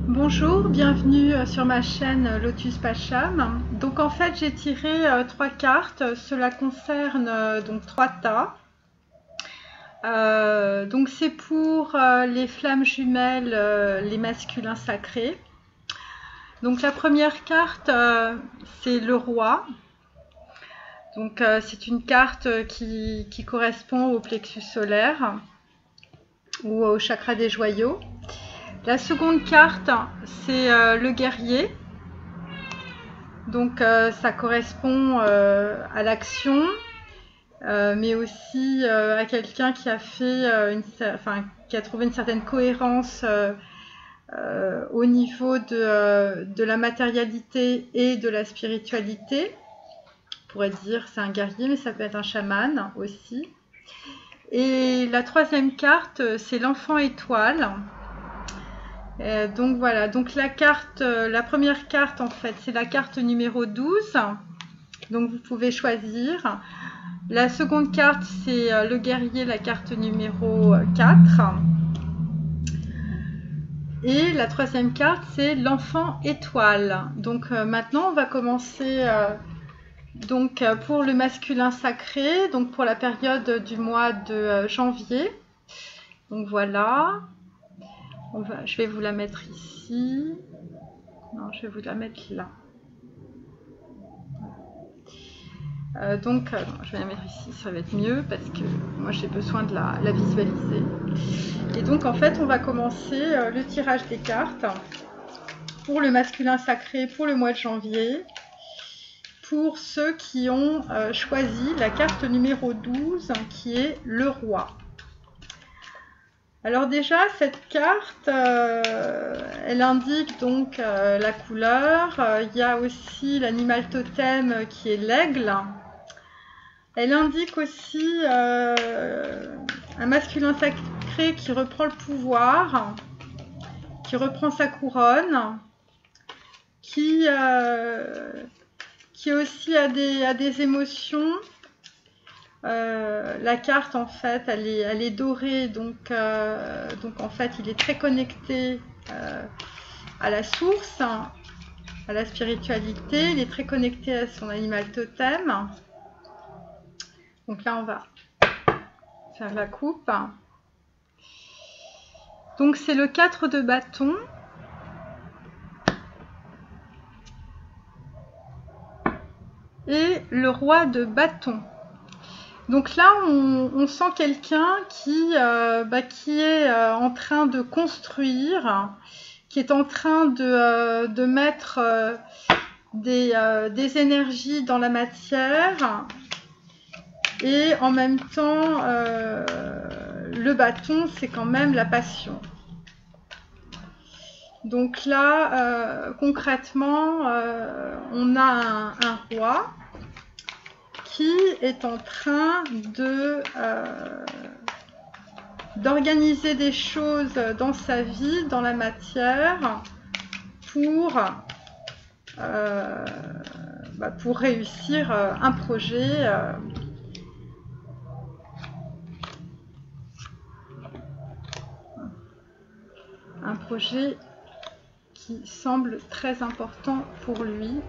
Bonjour, bienvenue sur ma chaîne Lotus Pacham. Donc en fait j'ai tiré trois cartes, cela concerne donc trois tas. Donc c'est pour les flammes jumelles, les masculins sacrés. Donc la première carte c'est le roi. Donc c'est une carte qui correspond au plexus solaire ou au chakra des joyaux. La seconde carte, c'est le guerrier. Donc ça correspond à l'action, mais aussi à quelqu'un qui a fait qui a trouvé une certaine cohérence au niveau de la matérialité et de la spiritualité. On pourrait dire c'est un guerrier, mais ça peut être un chaman aussi. Et la troisième carte, c'est l'enfant étoile. Donc voilà, donc la première carte en fait, c'est la carte numéro 12. Donc vous pouvez choisir. La seconde carte, c'est le guerrier, la carte numéro 4. Et la troisième carte, c'est l'enfant étoile. Donc maintenant, on va commencer pour le masculin sacré, donc pour la période du mois de janvier. Donc voilà. Je vais vous la mettre ici. Non, je vais vous la mettre là. Je vais la mettre ici, ça va être mieux parce que moi j'ai besoin de la visualiser. Et donc en fait, on va commencer le tirage des cartes pour le masculin sacré pour le mois de janvier. Pour ceux qui ont choisi la carte numéro 12 qui est le roi. Alors déjà, cette carte, elle indique donc la couleur. Il y a aussi l'animal totem qui est l'aigle. Elle indique aussi un masculin sacré qui reprend le pouvoir, qui reprend sa couronne, qui aussi a des émotions. La carte en fait elle est dorée, donc en fait il est très connecté à la source, à la spiritualité, il est très connecté à son animal totem. Donc là on va faire la coupe. Donc c'est le 4 de bâton. Et le roi de bâton. Donc là, on sent quelqu'un qui est en train de construire, qui est en train de mettre des énergies dans la matière. Et en même temps, le bâton, c'est quand même la passion. Donc là, concrètement, on a un roi qui est en train d'organiser des choses dans sa vie, dans la matière, pour réussir un projet. Un projet qui semble très important pour lui.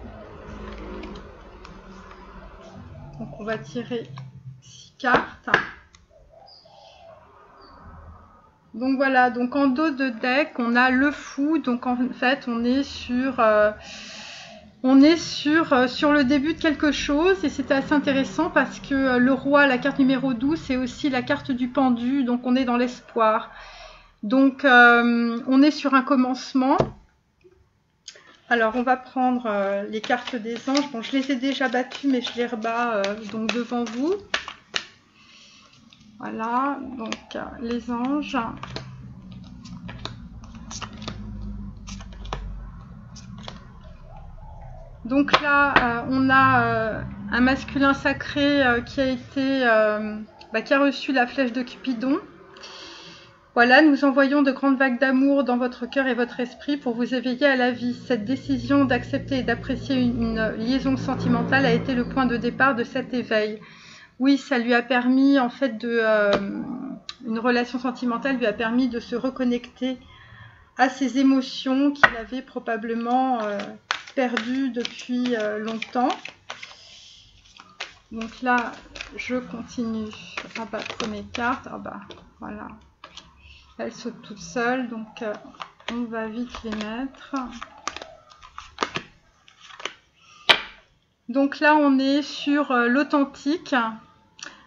Donc on va tirer 6 cartes. Donc voilà, donc en dos de deck, on a le fou. Donc en fait, on est sur le début de quelque chose. Et c'est assez intéressant parce que le roi, la carte numéro 12, c'est aussi la carte du pendu. Donc on est dans l'espoir. Donc on est sur un commencement. Alors, on va prendre les cartes des anges. Bon, je les ai déjà battues, mais je les rebats donc devant vous. Voilà, donc les anges. Donc là, on a un masculin sacré qui a reçu la flèche de Cupidon. Voilà, nous envoyons de grandes vagues d'amour dans votre cœur et votre esprit pour vous éveiller à la vie. Cette décision d'accepter et d'apprécier une liaison sentimentale a été le point de départ de cet éveil. Oui, ça lui a permis, en fait, une relation sentimentale lui a permis de se reconnecter à ses émotions qu'il avait probablement perdues depuis longtemps. Donc là, je continue à battre mes cartes. Ah bah, voilà. Elles sautent toutes seules, donc on va vite les mettre. Donc là, on est sur l'authentique.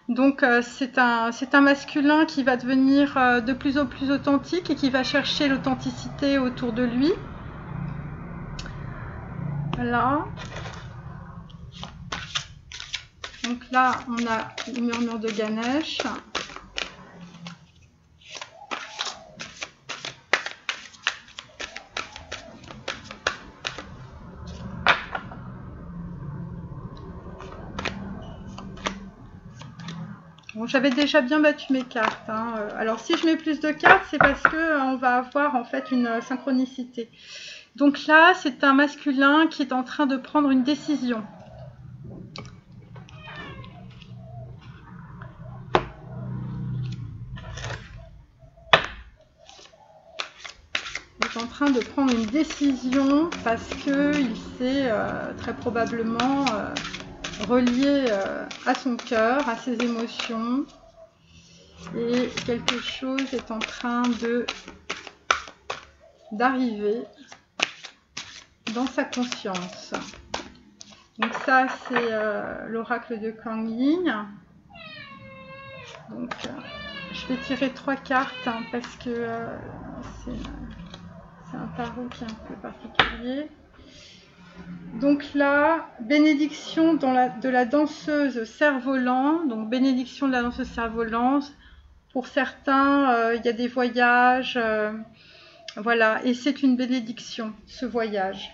Donc c'est un masculin qui va devenir de plus en plus authentique et qui va chercher l'authenticité autour de lui. Voilà. Donc là, on a le murmure de Ganesh. Bon, j'avais déjà bien battu mes cartes. Hein. Alors si je mets plus de cartes, c'est parce que on va avoir en fait une synchronicité. Donc là, c'est un masculin qui est en train de prendre une décision. Il est en train de prendre une décision parce qu'il s'est très probablement relié à son cœur, à ses émotions. Et quelque chose est en train d'arriver dans sa conscience. Donc ça, c'est l'oracle de Kuan Yin. Donc, je vais tirer 3 cartes hein, parce que c'est un tarot qui est un peu particulier. Donc là, bénédiction de la danseuse cerf-volant. Donc bénédiction de la danseuse cerf-volant. Pour certains, il y a des voyages. Voilà, et c'est une bénédiction, ce voyage.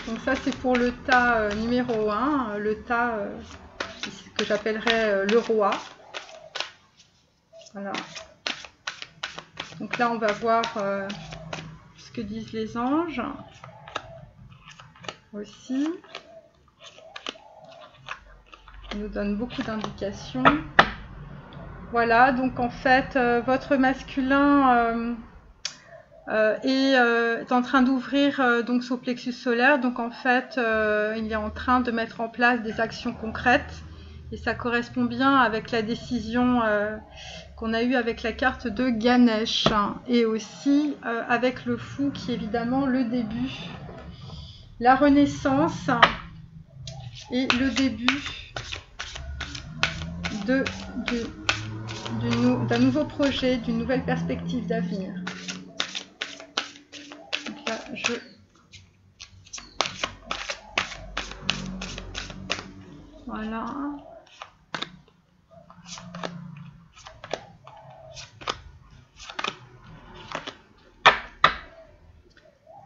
Donc ça, c'est pour le tas numéro 1, le tas que j'appellerais le roi. Voilà. Donc là, on va voir ce que disent les anges aussi. Ils nous donnent beaucoup d'indications. Voilà, donc en fait, votre masculin est en train d'ouvrir donc son plexus solaire. Donc en fait, il est en train de mettre en place des actions concrètes. Et ça correspond bien avec la décision qu'on a eue avec la carte de Ganesh. Et aussi avec le fou qui est évidemment le début, la renaissance et le début d'un nouveau projet, d'une nouvelle perspective d'avenir. Donc là, voilà.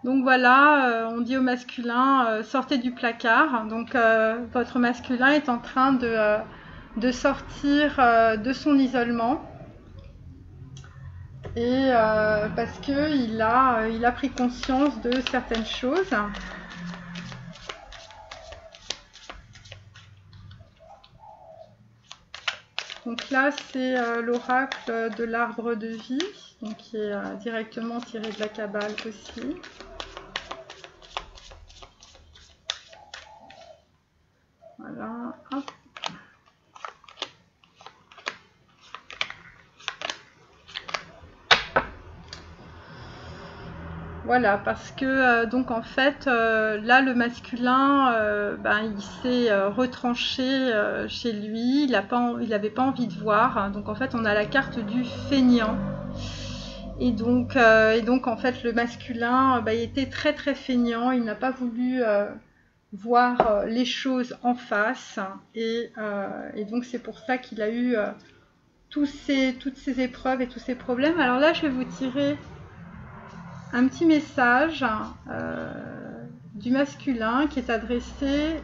Donc voilà, on dit au masculin, sortez du placard. Donc votre masculin est en train de sortir de son isolement. Et parce qu'il a pris conscience de certaines choses. Donc là, c'est l'oracle de l'arbre de vie, donc qui est directement tiré de la Kabbale aussi. Voilà, hop. Voilà, parce que donc en fait, là le masculin, il s'est retranché chez lui, il n'avait pas envie de voir. Donc en fait, on a la carte du feignant. Et donc en fait, le masculin, il était très très feignant, il n'a pas voulu voir les choses en face. Et donc c'est pour ça qu'il a eu toutes ces épreuves et tous ces problèmes. Alors là, je vais vous tirer un petit message du masculin qui est adressé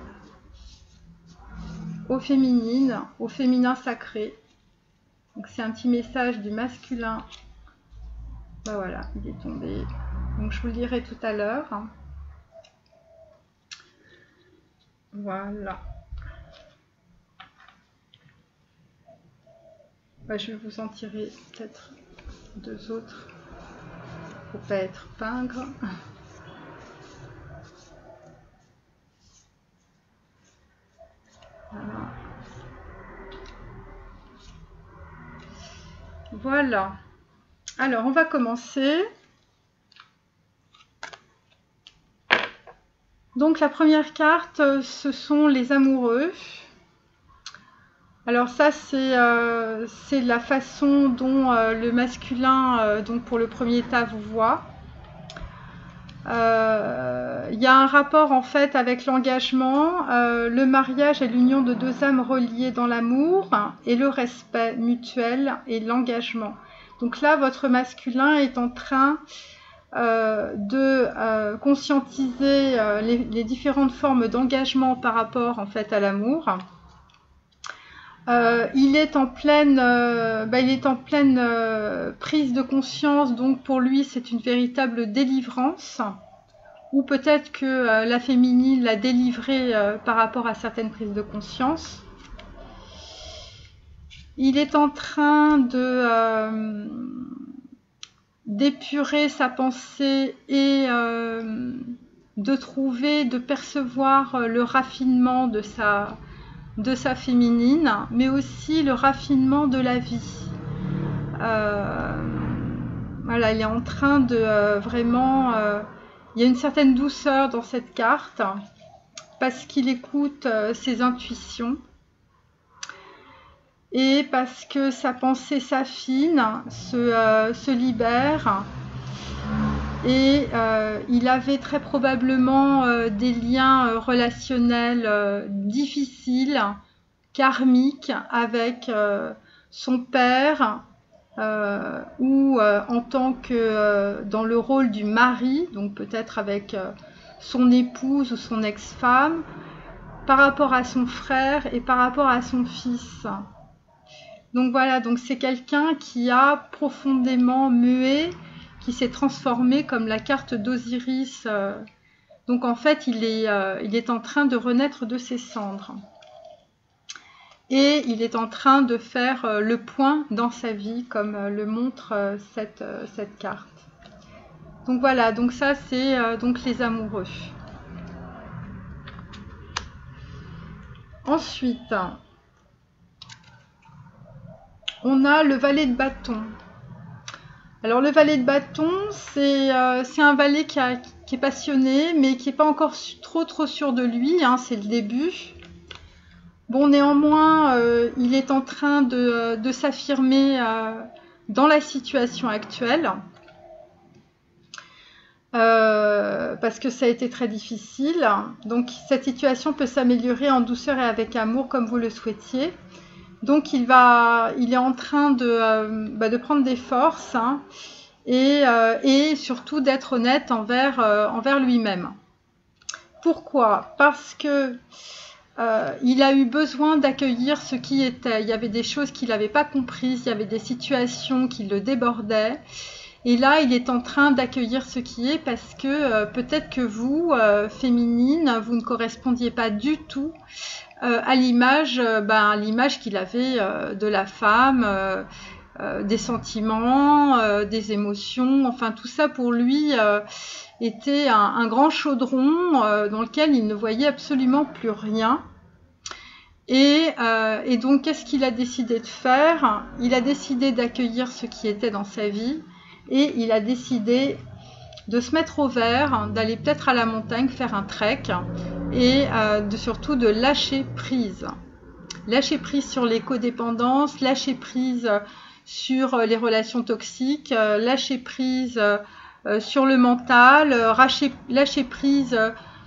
au féminin sacré. Donc c'est un petit message du masculin. Ben voilà, il est tombé. Donc je vous le dirai tout à l'heure. Voilà. Je vais vous en tirer peut-être 2 autres pour pas être pingre. Voilà. Alors, on va commencer. Donc, la première carte, ce sont les amoureux. Alors ça, c'est la façon dont le masculin, donc pour le premier tas, vous voit. Il y a un rapport en fait avec l'engagement, le mariage est l'union de 2 âmes reliées dans l'amour et le respect mutuel et l'engagement. Donc là, votre masculin est en train de conscientiser les différentes formes d'engagement par rapport en fait à l'amour. Il est en pleine prise de conscience, donc pour lui c'est une véritable délivrance, ou peut-être que la féminine l'a délivré par rapport à certaines prises de conscience. Il est en train d'épurer sa pensée et de percevoir le raffinement de sa féminine, mais aussi le raffinement de la vie. Voilà, il est en train de vraiment... il y a une certaine douceur dans cette carte, parce qu'il écoute ses intuitions, et parce que sa pensée s'affine, se libère, et il avait très probablement des liens relationnels difficiles, karmiques, avec son père, ou en tant que dans le rôle du mari, donc peut-être avec son épouse ou son ex-femme, par rapport à son frère et par rapport à son fils. Donc voilà, donc c'est quelqu'un qui a profondément mué, qui s'est transformé comme la carte d'Osiris. Donc en fait, il est en train de renaître de ses cendres. Et il est en train de faire le point dans sa vie, comme le montre cette carte. Donc voilà, donc ça c'est donc les amoureux. Ensuite, on a le valet de bâton. Alors le valet de bâton, c'est un valet qui est passionné, mais qui n'est pas encore trop sûr de lui, hein, c'est le début. Bon, néanmoins, il est en train de s'affirmer dans la situation actuelle, parce que ça a été très difficile. Donc cette situation peut s'améliorer en douceur et avec amour, comme vous le souhaitiez. Donc il est en train de prendre des forces, hein, et surtout d'être honnête envers lui-même. Pourquoi ? Parce que il a eu besoin d'accueillir ce qui était. Il y avait des choses qu'il n'avait pas comprises, il y avait des situations qui le débordaient. Et là, il est en train d'accueillir ce qui est, parce que peut-être que vous, féminine, vous ne correspondiez pas du tout à l'image qu'il avait de la femme, des sentiments, des émotions, enfin tout ça pour lui était un grand chaudron dans lequel il ne voyait absolument plus rien. Et donc qu'est-ce qu'il a décidé de faire ? Il a décidé d'accueillir ce qui était dans sa vie, et il a décidé de se mettre au vert, d'aller peut-être à la montagne faire un trek, et surtout de lâcher prise. Lâcher prise sur les codépendances, lâcher prise sur les relations toxiques, lâcher prise sur le mental, lâcher prise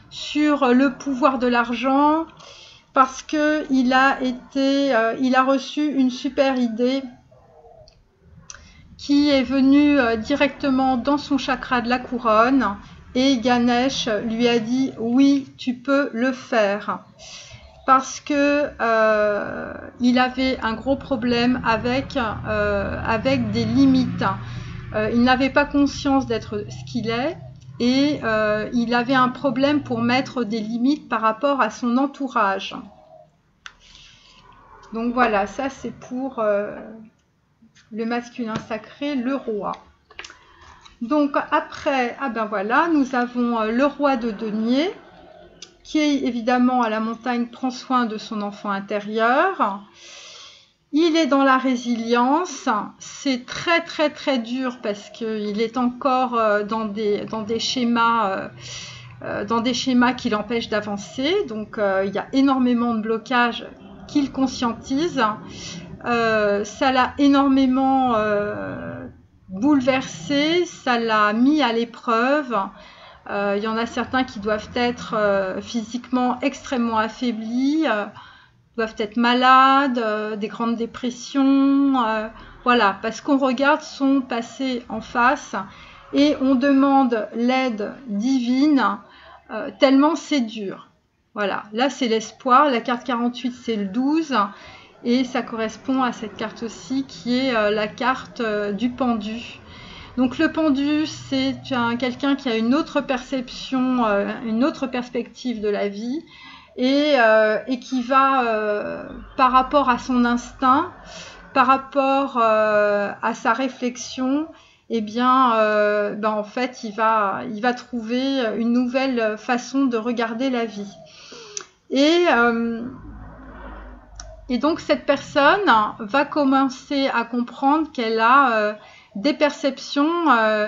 sur le pouvoir de l'argent, parce que il a reçu une super idée qui est venue directement dans son chakra de la couronne, et Ganesh lui a dit oui, tu peux le faire, parce que il avait un gros problème avec des limites. Il n'avait pas conscience d'être ce qu'il est, et il avait un problème pour mettre des limites par rapport à son entourage. Donc voilà, ça c'est pour le masculin sacré, le roi. Donc après, ah ben voilà, nous avons le roi de denier, qui évidemment à la montagne prend soin de son enfant intérieur. Il est dans la résilience, c'est très très très dur parce qu'il est encore dans des schémas qui l'empêchent d'avancer. Donc il y a énormément de blocages qu'il conscientise. Ça l'a énormément bouleversé, ça l'a mis à l'épreuve. Il y en a certains qui doivent être physiquement extrêmement affaiblis, doivent être malades, des grandes dépressions, voilà, parce qu'on regarde son passé en face et on demande l'aide divine tellement c'est dur. Voilà, là c'est l'espoir, la carte 48 c'est le 12 et ça correspond à cette carte aussi qui est la carte du pendu. Donc le pendu, c'est quelqu'un qui a une autre perception, une autre perspective de la vie et qui va, par rapport à son instinct, par rapport à sa réflexion, eh bien, en fait, il va trouver une nouvelle façon de regarder la vie. Et donc cette personne va commencer à comprendre qu'elle a des perceptions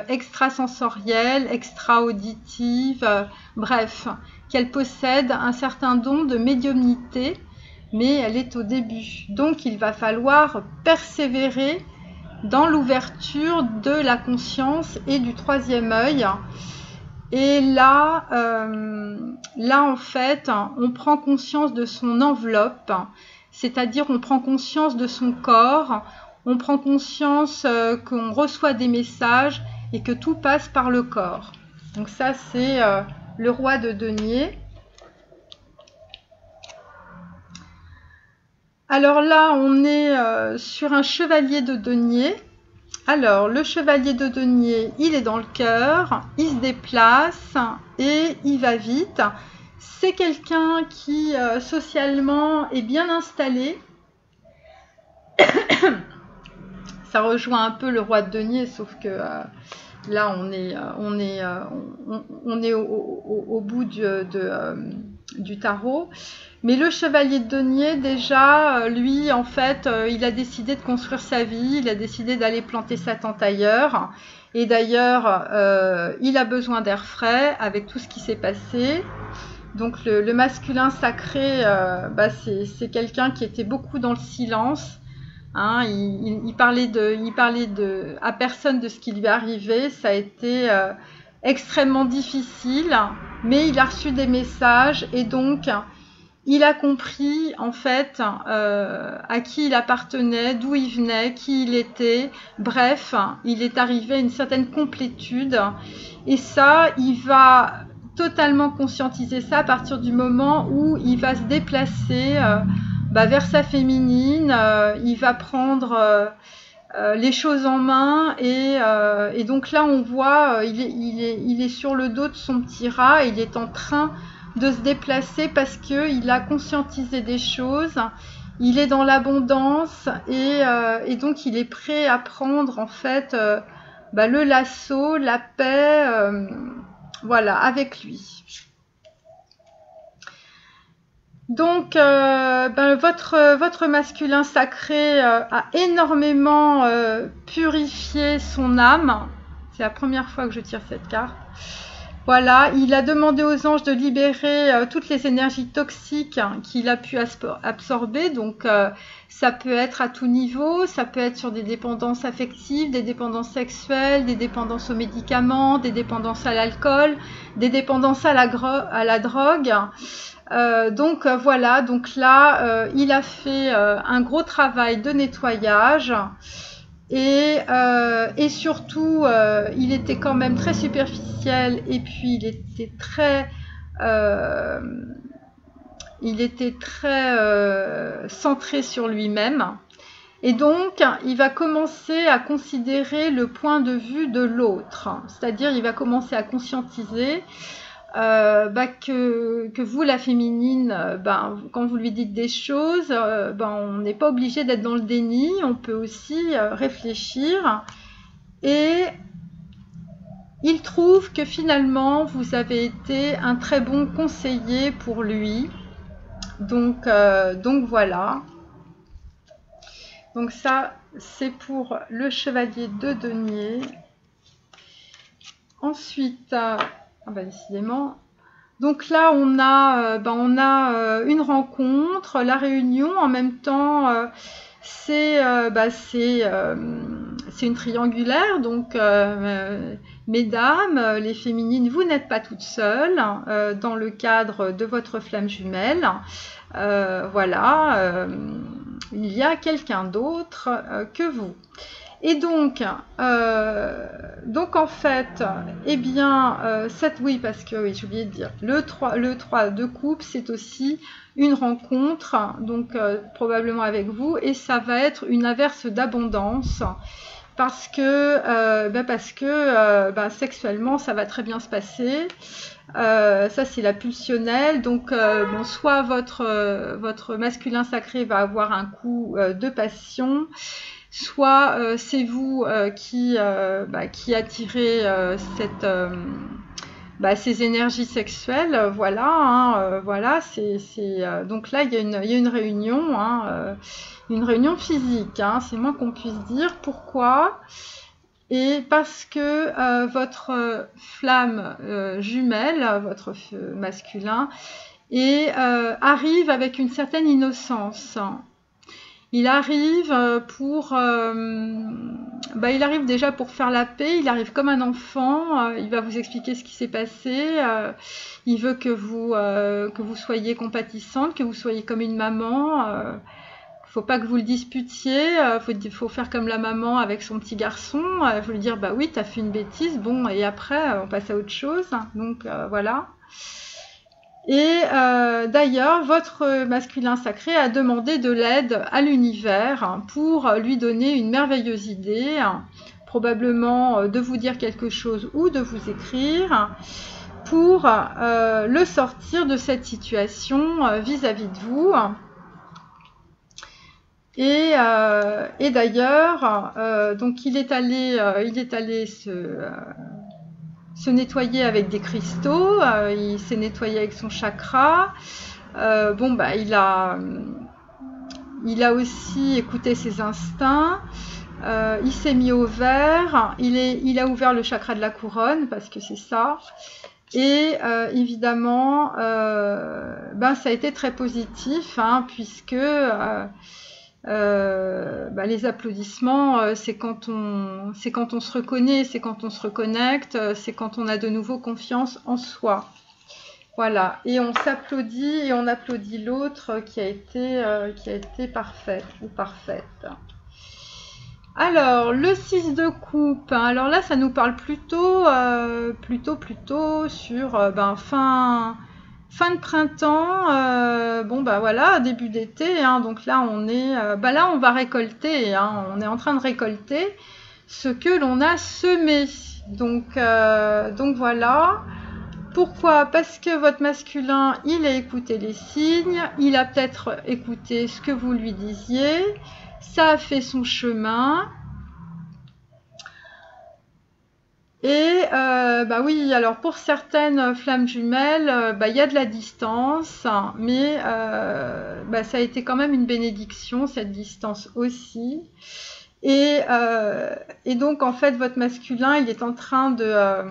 extrasensorielles, extra-auditives, bref, qu'elle possède un certain don de médiumnité, mais elle est au début. Donc il va falloir persévérer dans l'ouverture de la conscience et du troisième œil. Et là, en fait, on prend conscience de son enveloppe, c'est-à-dire on prend conscience de son corps, on prend conscience qu'on reçoit des messages et que tout passe par le corps. Donc ça, c'est le roi de denier. Alors là, on est sur un chevalier de denier. Alors, le chevalier de denier, il est dans le cœur, il se déplace et il va vite. C'est quelqu'un qui, socialement, est bien installé. Ça rejoint un peu le roi de denier, sauf que là, on est au bout du tarot. Mais le chevalier de denier, déjà, lui, en fait, il a décidé de construire sa vie, il a décidé d'aller planter sa tente ailleurs. Et d'ailleurs, il a besoin d'air frais avec tout ce qui s'est passé. Donc le masculin sacré, c'est quelqu'un qui était beaucoup dans le silence. Hein, il parlait à personne de ce qui lui arrivait. Ça a été extrêmement difficile, mais il a reçu des messages et donc il a compris en fait à qui il appartenait, d'où il venait, qui il était. Bref, il est arrivé à une certaine complétude et ça, il va totalement conscientiser ça à partir du moment où il va se déplacer vers sa féminine, il va prendre les choses en main et donc là on voit il est sur le dos de son petit rat, il est en train de se déplacer parce qu'il a conscientisé des choses, il est dans l'abondance et donc il est prêt à prendre en fait le lasso, la paix, voilà, avec lui. Donc, votre masculin sacré a énormément purifié son âme. C'est la première fois que je tire cette carte. Voilà, il a demandé aux anges de libérer toutes les énergies toxiques qu'il a pu absorber. Donc, ça peut être à tout niveau, ça peut être sur des dépendances affectives, des dépendances sexuelles, des dépendances aux médicaments, des dépendances à l'alcool, des dépendances à la drogue. Donc voilà, donc là, il a fait un gros travail de nettoyage. Et surtout, il était quand même très superficiel et puis il était très centré sur lui-même. Et donc, il va commencer à considérer le point de vue de l'autre. C'est-à-dire, il va commencer à conscientiser que vous, la féminine, quand vous lui dites des choses, on n'est pas obligé d'être dans le déni, on peut aussi réfléchir. Et il trouve que finalement, vous avez été un très bon conseiller pour lui. Donc voilà. Donc ça, c'est pour le chevalier de denier. Ensuite, décidément. Donc là, on a une rencontre, la réunion. En même temps, c'est une triangulaire. Donc, mesdames, les féminines, vous n'êtes pas toutes seules dans le cadre de votre flamme jumelle. Voilà, il y a quelqu'un d'autre que vous. Et donc en fait, oui, parce que oui, j'ai oublié de dire, le 3 de coupe, c'est aussi une rencontre, donc probablement avec vous, et ça va être une averse d'abondance, parce que sexuellement, ça va très bien se passer. Ça, c'est la pulsionnelle. Donc, soit votre masculin sacré va avoir un coup de passion, soit c'est vous qui attirez ces énergies sexuelles. Voilà, donc là, il y a une réunion, une réunion physique, c'est moins qu'on puisse dire. Pourquoi ? Et parce que votre flamme jumelle, votre masculin, arrive avec une certaine innocence. Il arrive il arrive déjà pour faire la paix, il arrive comme un enfant, il va vous expliquer ce qui s'est passé, il veut que vous soyez compatissante, que vous soyez comme une maman. Faut pas que vous le disputiez, faut faire comme la maman avec son petit garçon, faut lui dire bah oui, t'as fait une bêtise, bon, et après on passe à autre chose. Donc voilà. Et d'ailleurs, votre masculin sacré a demandé de l'aide à l'univers pour lui donner une merveilleuse idée, probablement de vous dire quelque chose ou de vous écrire, pour le sortir de cette situation vis-à-vis de vous. Et d'ailleurs, donc il est allé se nettoyer avec des cristaux, il s'est nettoyé avec son chakra. Il a aussi écouté ses instincts. Il s'est mis au vert. Il a ouvert le chakra de la couronne parce que c'est ça. Et évidemment, ça a été très positif, puisque les applaudissements, c'est quand on se reconnaît, c'est quand on se reconnecte, c'est quand on a de nouveau confiance en soi. Voilà, et on s'applaudit et on applaudit l'autre qui a été parfaite ou parfaite. Alors, le 6 de coupe, alors là, ça nous parle plutôt sur fin de printemps, voilà, début d'été, donc là on est, on va récolter, on est en train de récolter ce que l'on a semé, donc voilà. Pourquoi ? Parce que votre masculin, il a écouté les signes, il a peut-être écouté ce que vous lui disiez, ça a fait son chemin. Et oui, alors pour certaines flammes jumelles, il y a de la distance, mais ça a été quand même une bénédiction, cette distance aussi. Et donc en fait, votre masculin, il est en train de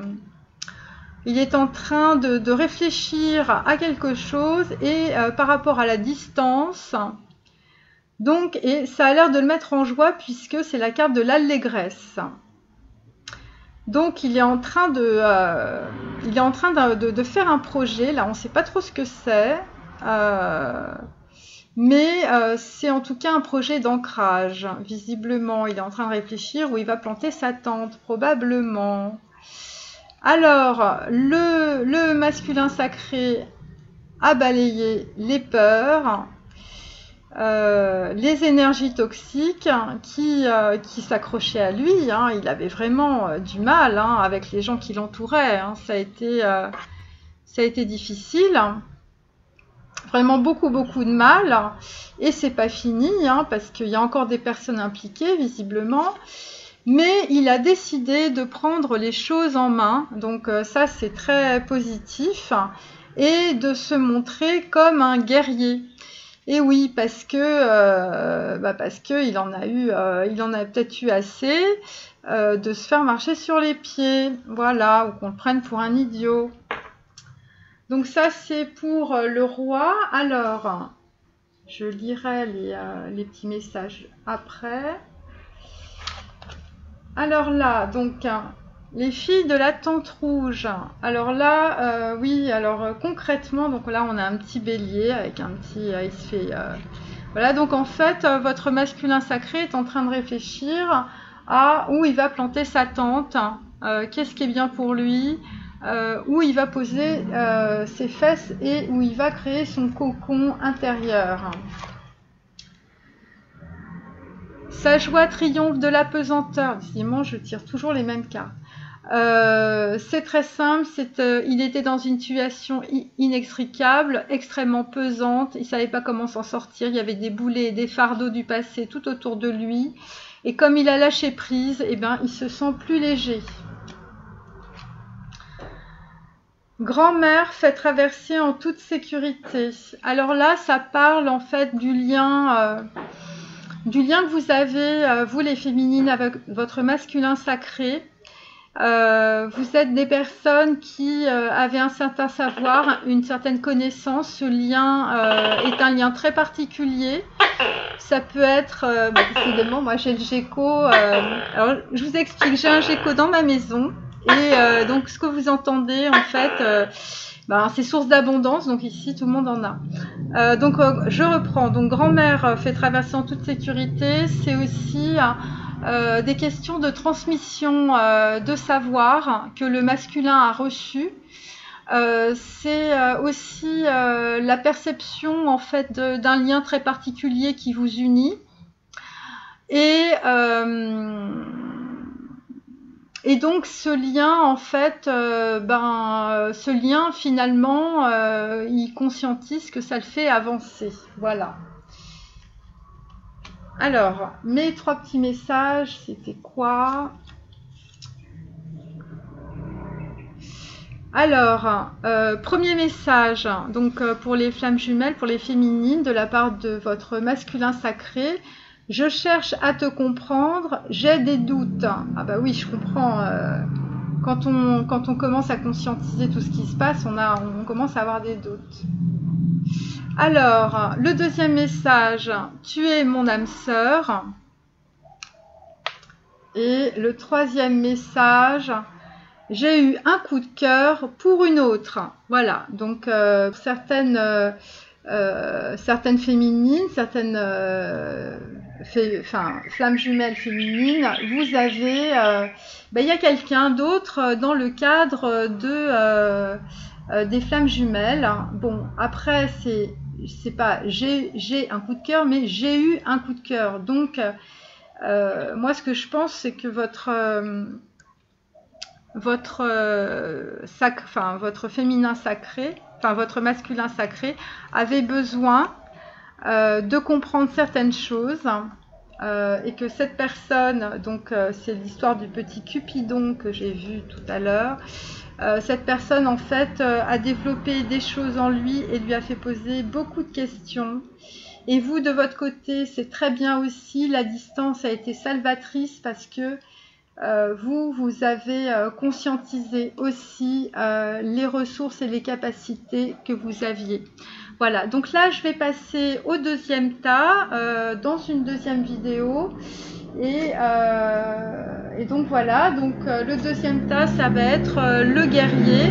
réfléchir à quelque chose et par rapport à la distance. Donc, et ça a l'air de le mettre en joie puisque c'est la carte de l'allégresse. Donc il est en train de faire un projet, là on ne sait pas trop ce que c'est, mais c'est en tout cas un projet d'ancrage. Visiblement il est en train de réfléchir où il va planter sa tente, probablement. Alors le masculin sacré a balayé les peurs, les énergies toxiques qui s'accrochaient à lui, il avait vraiment du mal avec les gens qui l'entouraient, ça a été ça a été difficile. Vraiment beaucoup de mal. Et c'est pas fini, hein, parce qu'il y a encore des personnes impliquées, visiblement. Mais il a décidé de prendre les choses en main. Donc ça, c'est très positif. Et de se montrer comme un guerrier. Et oui, parce que il en a peut-être eu assez de se faire marcher sur les pieds, voilà, ou qu'on le prenne pour un idiot. Donc ça, c'est pour le roi. Alors, je lirai les petits messages après. Alors là, donc les filles de la tente rouge. Alors là, oui, alors concrètement, donc là on a un petit bélier avec un petit, il se fait, voilà. Donc en fait, votre masculin sacré est en train de réfléchir à où il va planter sa tente, qu'est-ce qui est bien pour lui, où il va poser ses fesses et où il va créer son cocon intérieur. Sa joie triomphe de la pesanteur. Décidément, je tire toujours les mêmes cartes. C'est très simple, il était dans une situation inextricable, extrêmement pesante, il ne savait pas comment s'en sortir, il y avait des boulets et des fardeaux du passé tout autour de lui, et comme il a lâché prise, eh ben, il se sent plus léger. Grand-mère fait traverser en toute sécurité. Alors là, ça parle en fait du lien que vous avez, vous les féminines, avec votre masculin sacré. Vous êtes des personnes qui avaient un certain savoir, une certaine connaissance. Ce lien est un lien très particulier. Ça peut être, décidément, moi j'ai le Géco. Alors je vous explique, j'ai un Géco dans ma maison. Et donc ce que vous entendez en fait, c'est source d'abondance, donc ici tout le monde en a. Donc je reprends, donc grand-mère fait traverser en toute sécurité, c'est aussi des questions de transmission de savoir que le masculin a reçu. C'est aussi la perception en fait d'un lien très particulier qui vous unit. Et donc ce lien, en fait, ce lien finalement, il conscientise que ça le fait avancer. Voilà. Alors, mes 3 petits messages, c'était quoi? Alors, premier message, donc pour les flammes jumelles, pour les féminines, de la part de votre masculin sacré. Je cherche à te comprendre, j'ai des doutes. Ah bah oui, je comprends. Quand on commence à conscientiser tout ce qui se passe, on commence à avoir des doutes. Alors, le deuxième message, tu es mon âme sœur. Et le troisième message, j'ai eu un coup de cœur pour une autre. Voilà, donc certaines féminines, certaines flammes jumelles féminines, vous avez, il y a quelqu'un d'autre dans le cadre des flammes jumelles. Bon, après c'est pas j'ai un coup de cœur, mais j'ai eu un coup de cœur. Donc moi ce que je pense, c'est que votre féminin sacré, votre masculin sacré avait besoin de comprendre certaines choses, et que cette personne, donc c'est l'histoire du petit Cupidon que j'ai vu tout à l'heure, cette personne en fait a développé des choses en lui et lui a fait poser beaucoup de questions. Et vous de votre côté, c'est très bien aussi, la distance a été salvatrice parce que vous avez conscientisé aussi les ressources et les capacités que vous aviez. Voilà, donc là je vais passer au deuxième tas dans une deuxième vidéo. Et donc voilà, donc le deuxième tas, ça va être le guerrier,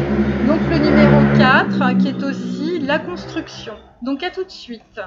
donc le numéro 4 qui est aussi la construction. Donc à tout de suite.